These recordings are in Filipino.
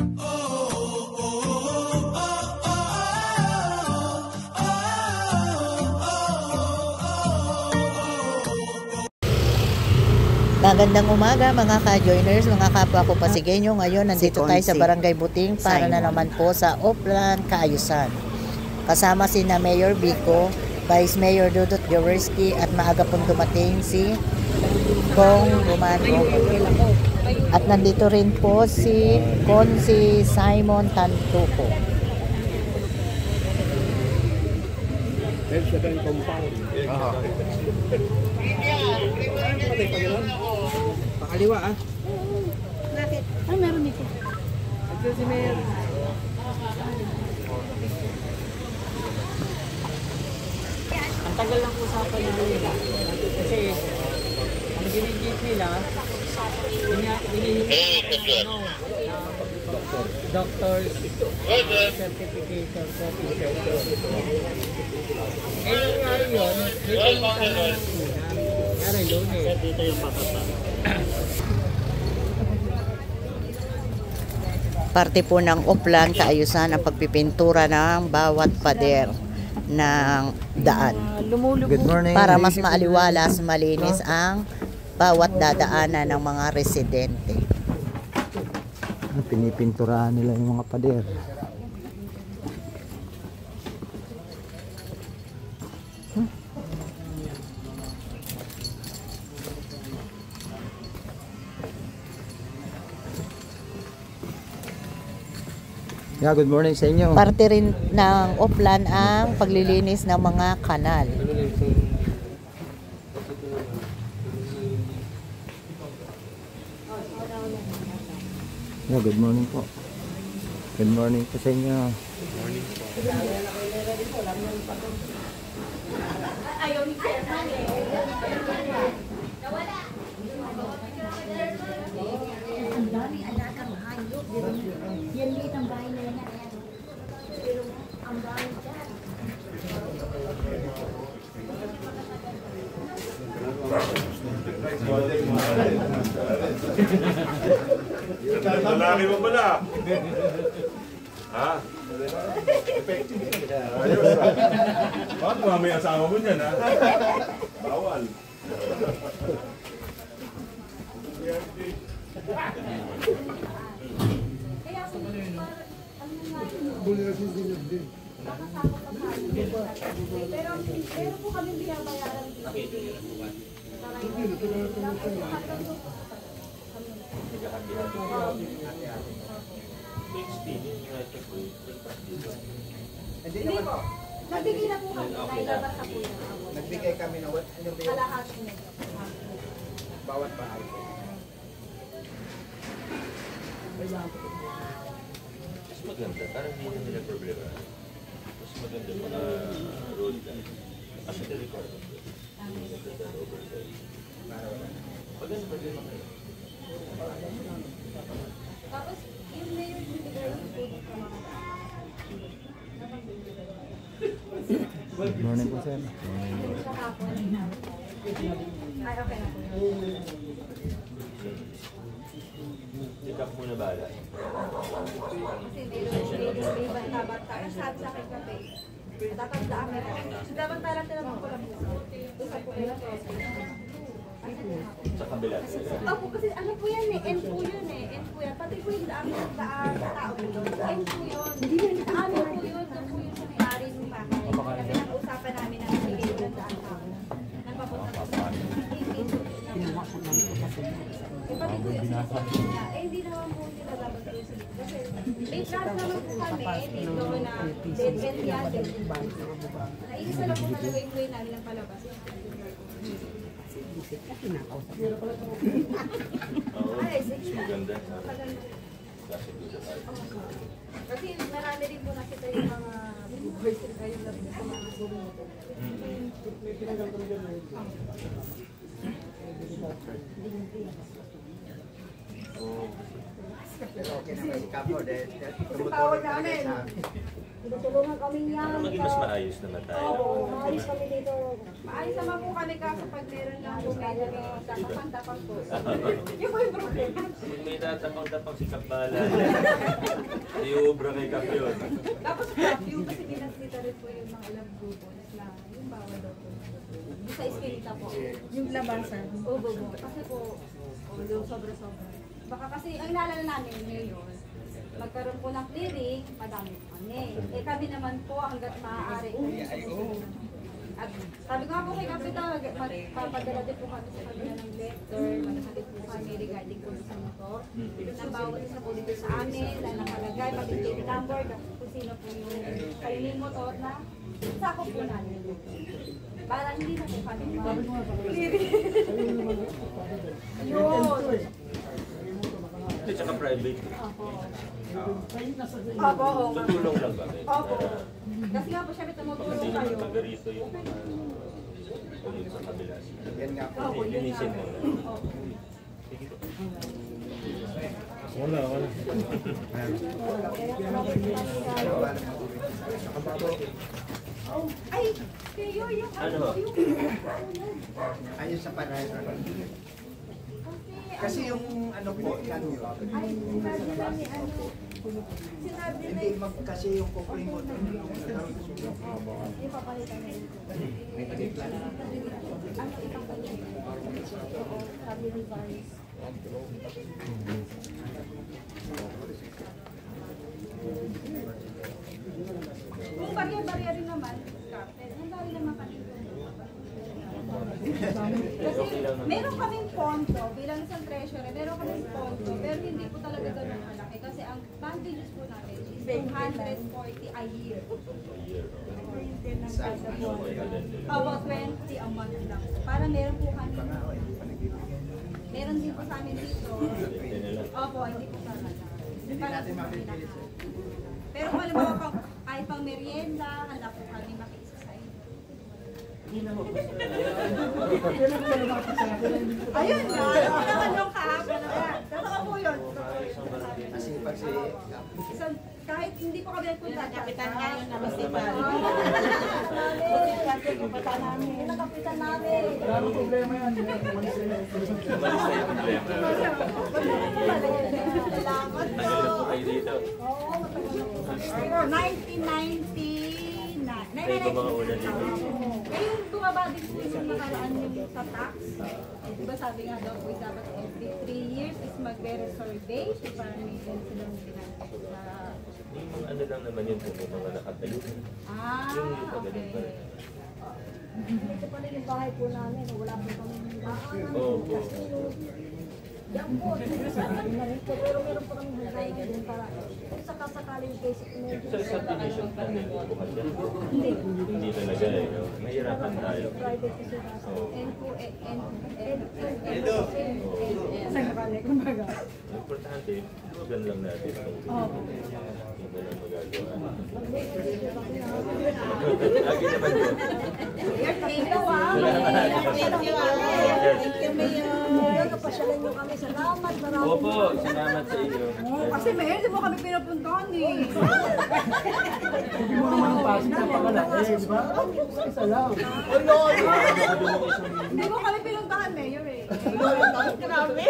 Magandang umaga mga ka-joiners, mga kapwa ko Pasigueño. Ngayon nandito tayo sa Barangay Buting para na naman po sa Oplan Kaayusan. Kasama si na Mayor Vico, Vice Mayor Dudut Jaworski at maaga pong dumating si Kong Romano. At nandito rin po si Konsi Simon Tantuco. Pakaliwa ah. Bakit? Ano meron dito? Ito si Mayor. Ang tagal lang usapan nila. Kasi ang ginigit nila, doctor's certification officer. Eh, nangyari yun, dito yung tanong ng una. Nangyari Lunes. Dito yung patata. Parte po ng Oplan Kaayusan ang pagpipintura ng bawat pader ng daan. Good morning. Para mas maaliwalas, malinis ang bawat dadaanan ng mga residente. Pinipinturahan nila yung mga pader. Yeah, good morning sa inyo. Parte rin ng Oplan ang paglilinis ng mga kanal. Yeah, good morning po. Good morning po sa inyo. Good morning po. Ang dami alagang hayop. Yan liit ang bahay nila niya. Pero ang dami dyan. Lalaki mo pala. Ha? Ayos ha? Bakit mamaya asawa mo dyan ha? Bawal. Pero po kami binabayaran dito. Hindi po. Nagbigay na po kami. Nailabas na po yun. Nagbigay kami na what? Kalahati na. Bawat bahay. Mas maganda. Parang hindi na nila problema. Mas maganda mga road light. Kasi the-record. Maganda problema kayo. Tapos, yung mayor bibigay ng food sa mga Good morning po sir. sa hapon. Ay, okay na po. Check-up muna bala. Kasi may banta-banta. Ang sabi sa akin kape, tatandaan na rin. Dapat talang tinabang ko lang po. Isa po kayo. Sa kabila. Opo, kasi ano po yan eh, end po yun eh, end po yan. Pati po yung daan ng daan sa tao po yun, end po yun. Amin po yun, doon po yun sa may-ari ng bahay. Kasi nag-uusapan namin na nabigay ng daan tao. Nagpapunta po sa pati po yung sinasabi eh hindi naman po sila dapat po yung kasi may plans naman po kami, hindi naman na dead end yan, dead end. Naisa lang po talaga yung way namin ng palabas. Oo, mas maganda. Kasi dito tayo. Kasi marami rin po nakita yung mga boys rin kayo na rin sa mga bumuto. Okay naman si Kapo dahil Tawag namin. Tinutulungan kami niya. Para maging mas maayos naman tayo. Oo, maalis kami dito. Maayos naman po kami kaso pag meron lang po medyo tatapang-tapang po. Yung po yung problema. May tatapang-tapang si Kapala. Iubra kay Kap yun. Tapos yung kasi ginasita rin po yung mga love groups na yung bawal daw po. Yung sa iskinita po. Yung labasan. Oo, kasi po, yung sobra-sobra. Baka kasi, ang naalala namin ngayon, magkaroon po ng clearing, madami po kami. Eh kami naman po hanggat maaari. At sabi ko nga po kay Kapitan, papadala din po kami sa kanila ng letter, magkakabit po kami regarding po sa motor. Nang bawat isa po dito sa amin, na nakalagay, pag-ticket number, kung sino po yung kayong motor na sakop po namin. Para hindi na po kami clearing. Yun. Ito tsaka private. Opo, oo. Tutulong lang ba? Opo. Kasi nga po siya may tumutulong Hindi kayo. naman taga-rito yung yung sa kabila. yan nga po. Opo, yun nga. Linisin mo. Opo. Sige po. Ay, kayo yung Ano? Ayun sa panay. Kasi yung ano po, yan yun. Ay, sinabi lang ni ano. Sinabi na Hindi mag kasi yung cooking mo. ipapalitan na ito. Ano ipapalit? Oo, family vice. Kung barya-barya rin naman, carpet, ang dami naman kanito. Kasi meron kaming ponto bilang isang treasurer, meron kaming ponto, pero hindi po talaga ganun malaki kasi ang bandages po natin is 240 a year. About 20 a month lang. Para meron po kami. Meron din po sa amin dito. Opo, hindi po talaga. Para po kami lahat. Pero kung alam mo, kahit pang merienda, handa po kami makiisa sa inyo. Ayun nga, naman yung kahapon naman. Totoo po yun. Kasi pag si Kahit hindi po kami nagpunta. Kapitan ngayon na masipag. Kapitan namin. Umalis na yung problema. Salamat po. Tagal na po kayo dito. Oo, matagal na po. 1999. Kayo ba mga una dito? Ngayon, tumaba din po yung nakaraan yung sa tax. Diba sabi nga daw po, dapat every 3 years is magre-resurvey. So parang may ganun silang ginagawa sa... Yung mga ano lang naman yun kung may mga nakatayo. Ah, Yung pa ganun pa okay. rin. Dito pa rin yung bahay po namin. Wala po kami bahay. Oo. Yan po. Pero meron po kami hanggang din para kung sakasakaling basic Sa subdivision plan nila bukas yan. Hindi. Hindi talaga eh. No? Mahirapan tayo. Private kasi nasa. Oo. Ang importante, lugan lang natin. Hindi na lang magagawa. Lagi naman yun. Napasyalan nyo kami. Salamat. Maraming Opo, salamat sa inyo. Kasi may hindi mo kami pinupuntahan eh. Hindi mo kami pinuntahan, Mayor eh. Grabe.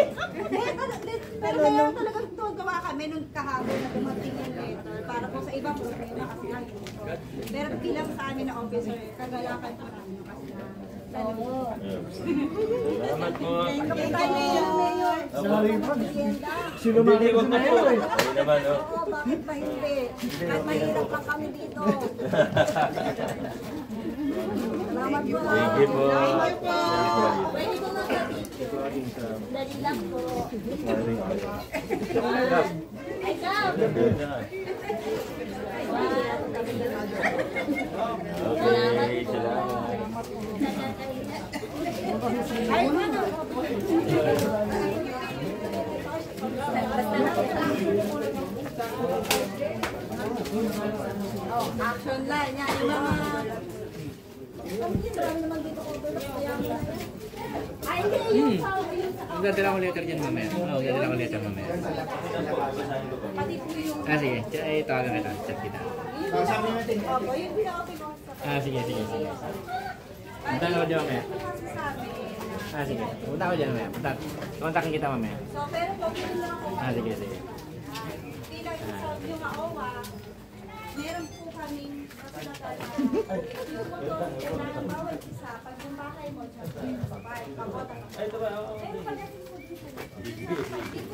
Pero meron talagang gawa kami nung kahapon na dumating yung letter para po sa ibang problema kasi nga yun. Pero bilang sa amin na officer, kagalakan po namin yung kasi na. Salamat po. Mayor. Hindi, wag na po. Ayun naman, oh. Oo, bakit ba hindi? Kahit mahirap lang kami dito. Salamat po. Thank you po. Pwede ko lang sa video. Dali lang po. Ay, Gab! Okay, salamat. Ay, ano? Oh, action line. Yan yung mga... Marami naman dito ko. Kaya Ay, hindi. Yung sa Magdadala ko letter dyan mamaya. Oo, magdadala ko letter mamaya. Pati po yung... Sige. Tawagan kita. Chat kita. Opo, yung pinaka-pinaka. Sige. Punta na ako dyan mamaya. Sige. Punta ako dyan mamaya. Kontakin kita mamaya. So, pero po, yun lang po. Sige. Hindi lang yung MAOA, meron po kaming kasunatan na yung motor, kailangan bawal isa. Pag yung bahay mo, syempre, sa bahay, pagkota ka. Pero pag natin po dito, hindi po sa amin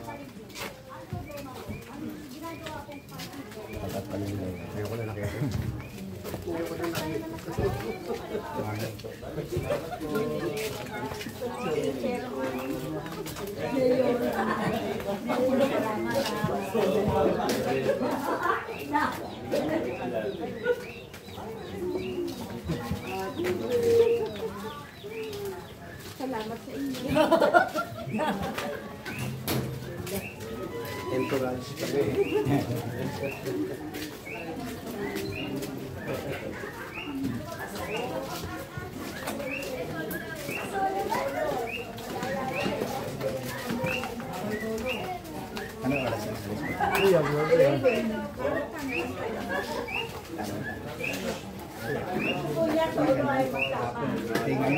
pa rin. Ano, ginagawa kong salamat sa inyo. Entourage kami. Ano oras ang alis mo? Tingnan.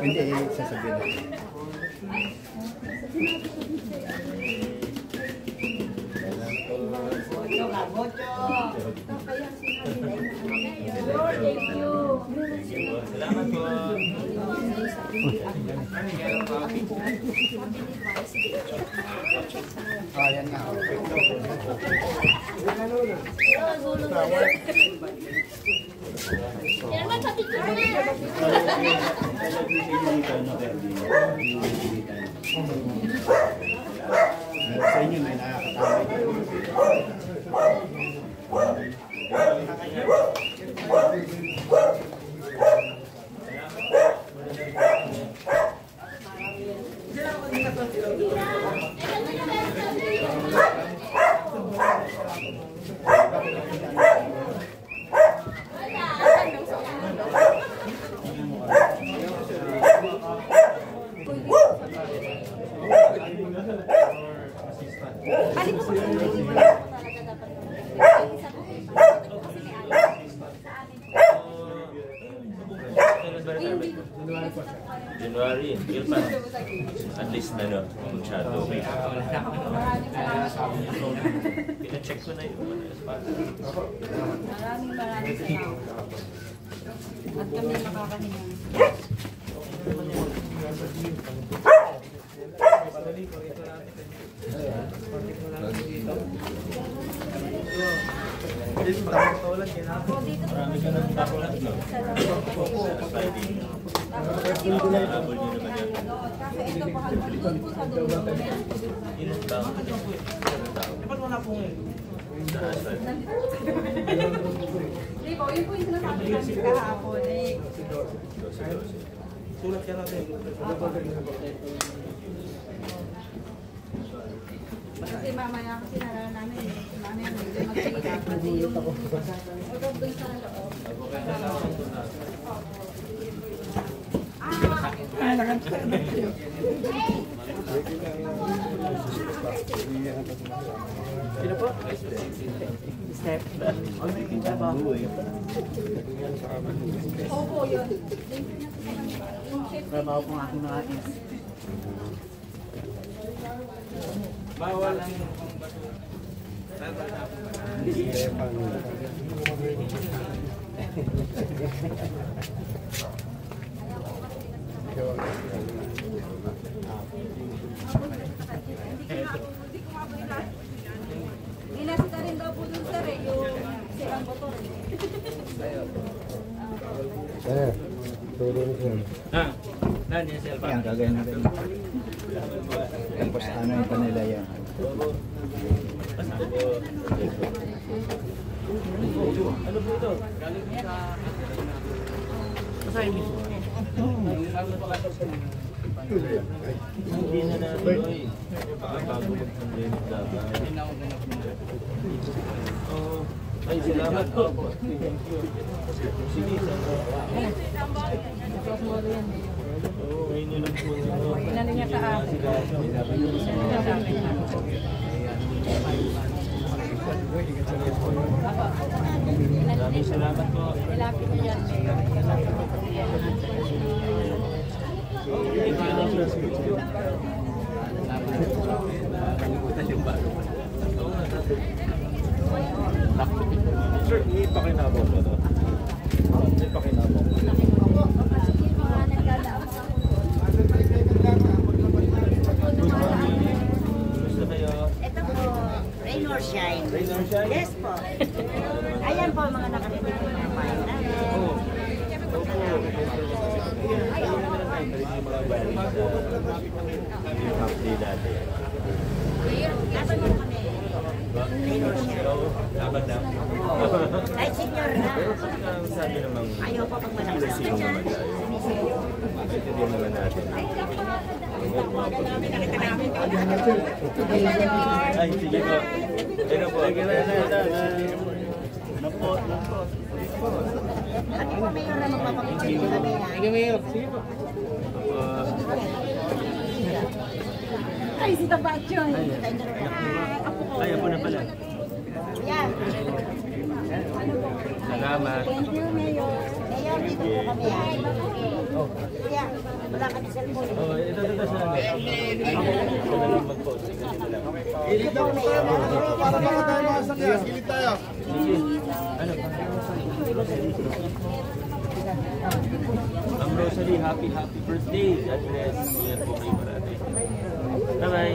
Hindi, sasabihin natin. Salamat po. Yan nga. Yan man sa picture na yan. Sa inyo may nakakatawag. Balik ko sa inyo. Talaga dapat. Isa po kasi may alam. Sa amin. January, yun pa. At least na no, masyado. Maraming salamat. Pina-check ko na yun. Maraming salamat. At kami makakahinga. Marami ka nang bakulat, no? Sliding. Habol nyo naman yan. Kasi ito po, doon po sa dulo. Ilan tao? Ilan tao? Sa asphalt. Di po, yun po yung sinasabi namin kahapon eh. Sulat ka natin. Kasi mamaya kasi nalala namin eh. Mamaya medyo magsalita. Pati yung order doon sa loob. Sino po? Step. Opo, yun. Trabaho po ng aking mga atis. Bawal ang basura. Inasita rin daw po dun sir eh, yung silang motor eh. Nandiyan yung cellphone. Yan, gagawin natin. Tapos ano yung kanila yan. Ano po ito? Galing sa... Masahin mismo. Hindi na natuloy. Bago mag-pandemic dapat. Hindi na ako ganap mo. Ay, salamat po. Sige, okay nyo lang po. Inano niya kaate. Maraming salamat po. Ilapit niya yan, Mayor. Sir, ipakinabang mo to. Ipakinabang mo. Gusto kayo? Ito po, rain or shine. Rain or shine? Yes po. Ayan po ang mga nakalipid po ng bayan namin. Oo. Yung half day dati. Laban mo kami. Rain or shine. Dapat na. Kahit senior na. Ang sabi namang Ayaw po pag malaki sa sino naman tayo. Ito din naman natin. Ay, sige po. Ano po? Sige na. Napot. Ano po mayor na magpapakita po kami ha? Sige, Mayor. Sige po. Ay, si Tabachoy. Ay, ako na pala. Yan. Salamat. Thank you, Mayor. Mayor, dito po kami ha. Kuya, wala kami cellphone. Oh, ito sa amin. Ako na lang mag-post. Ito po mayor. Para baka tayo makasakyan, gilid tayo. Sige. Ano? Ang Rosary, happy birthday. God bless. Ingat po kayo marami. Bye-bye.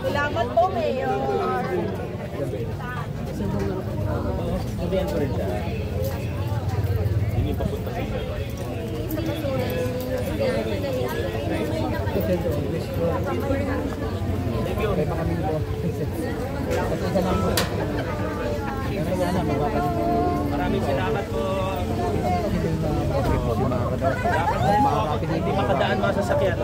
Salamat po, Mayor. Sabihan ko rin siya. Hindi papunta sa inyo. Thank you. Maraming salamat po. Dapat hindi makadaan mga sasakyan.